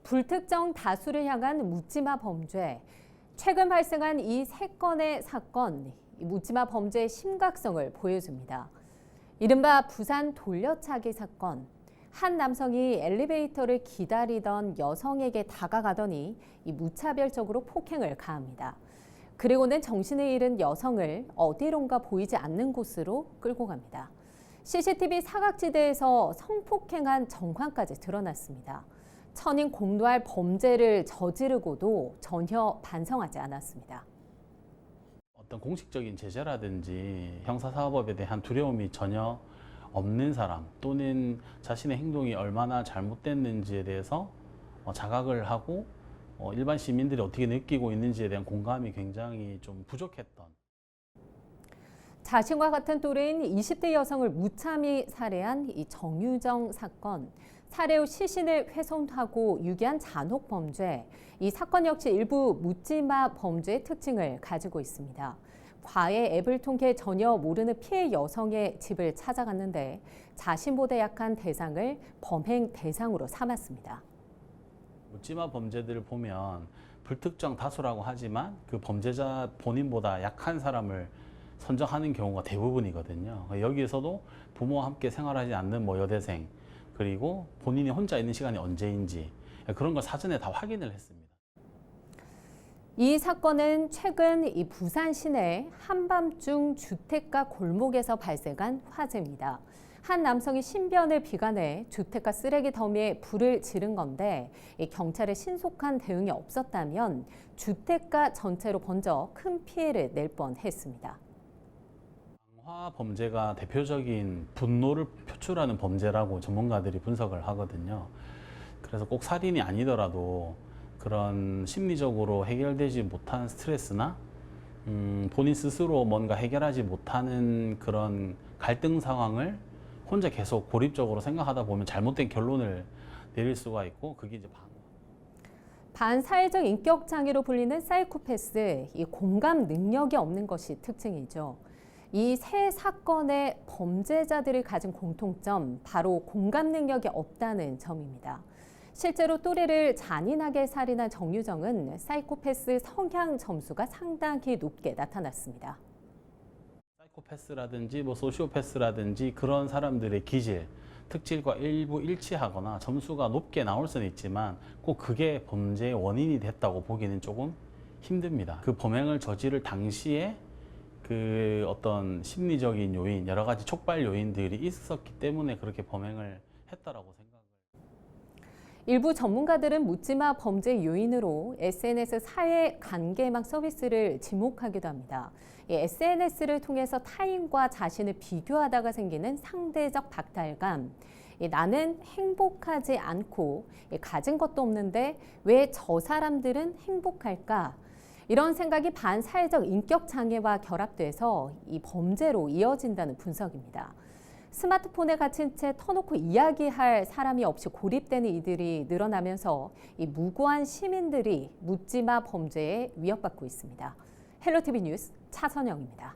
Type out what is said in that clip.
불특정 다수를 향한 묻지마 범죄. 최근 발생한 이 3건의 사건, 묻지마 범죄의 심각성을 보여줍니다. 이른바 부산 돌려차기 사건. 한 남성이 엘리베이터를 기다리던 여성에게 다가가더니 무차별적으로 폭행을 가합니다. 그리고는 정신을 잃은 여성을 어디론가 보이지 않는 곳으로 끌고 갑니다. CCTV 사각지대에서 성폭행한 정황까지 드러났습니다. 천인 공노할 범죄를 저지르고도 전혀 반성하지 않았습니다. 어떤 공식적인 제재라든지 형사사법에 대한 두려움이 전혀 없는 사람, 또는 자신의 행동이 얼마나 잘못됐는지에 대해서 자각을 하고 일반 시민들이 어떻게 느끼고 있는지에 대한 공감이 굉장히 좀 부족했던. 자신과 같은 또래인 20대 여성을 무참히 살해한 이 정유정 사건. 살해 후 시신을 훼손하고 유기한 잔혹 범죄. 이 사건 역시 일부 묻지마 범죄의 특징을 가지고 있습니다. 과외 앱을 통해 전혀 모르는 피해 여성의 집을 찾아갔는데 자신보다 약한 대상을 범행 대상으로 삼았습니다. 묻지마 범죄들을 보면 불특정 다수라고 하지만 그 범죄자 본인보다 약한 사람을 선정하는 경우가 대부분이거든요. 여기에서도 부모와 함께 생활하지 않는 여대생, 그리고 본인이 혼자 있는 시간이 언제인지 그런 걸 사전에 다 확인을 했습니다. 이 사건은 최근 이 부산 시내 한밤중 주택가 골목에서 발생한 화재입니다. 한 남성이 신변을 비관해 주택가 쓰레기 더미에 불을 지른 건데 경찰의 신속한 대응이 없었다면 주택가 전체로 번져 큰 피해를 낼 뻔했습니다. 강화 범죄가 대표적인 분노를 표출하는 범죄라고 전문가들이 분석을 하거든요. 그래서 꼭 살인이 아니더라도 그런 심리적으로 해결되지 못한 스트레스나 본인 스스로 뭔가 해결하지 못하는 그런 갈등 상황을 혼자 계속 고립적으로 생각하다 보면 잘못된 결론을 내릴 수가 있고, 그게 이제 반사회적 인격 장애로 불리는 사이코패스, 이 공감 능력이 없는 것이 특징이죠. 이 세 사건의 범죄자들이 가진 공통점, 바로 공감 능력이 없다는 점입니다. 실제로 또래를 잔인하게 살인한 정유정은 사이코패스 성향 점수가 상당히 높게 나타났습니다. 사이코패스라든지 소시오패스라든지 그런 사람들의 기질, 특질과 일부 일치하거나 점수가 높게 나올 수는 있지만 꼭 그게 범죄의 원인이 됐다고 보기는 조금 힘듭니다. 그 범행을 저지를 당시에 그 어떤 심리적인 요인, 여러 가지 촉발 요인들이 있었기 때문에 그렇게 범행을 했다라고 생각을. 일부 전문가들은 묻지마 범죄 요인으로 SNS 사회 관계망 서비스를 지목하기도 합니다. SNS를 통해서 타인과 자신을 비교하다가 생기는 상대적 박탈감. 나는 행복하지 않고 가진 것도 없는데 왜 저 사람들은 행복할까? 이런 생각이 반사회적 인격 장애와 결합돼서 이 범죄로 이어진다는 분석입니다. 스마트폰에 갇힌 채 터놓고 이야기할 사람이 없이 고립되는 이들이 늘어나면서 이 무고한 시민들이 묻지마 범죄에 위협받고 있습니다. 헬로티비 뉴스 차선영입니다.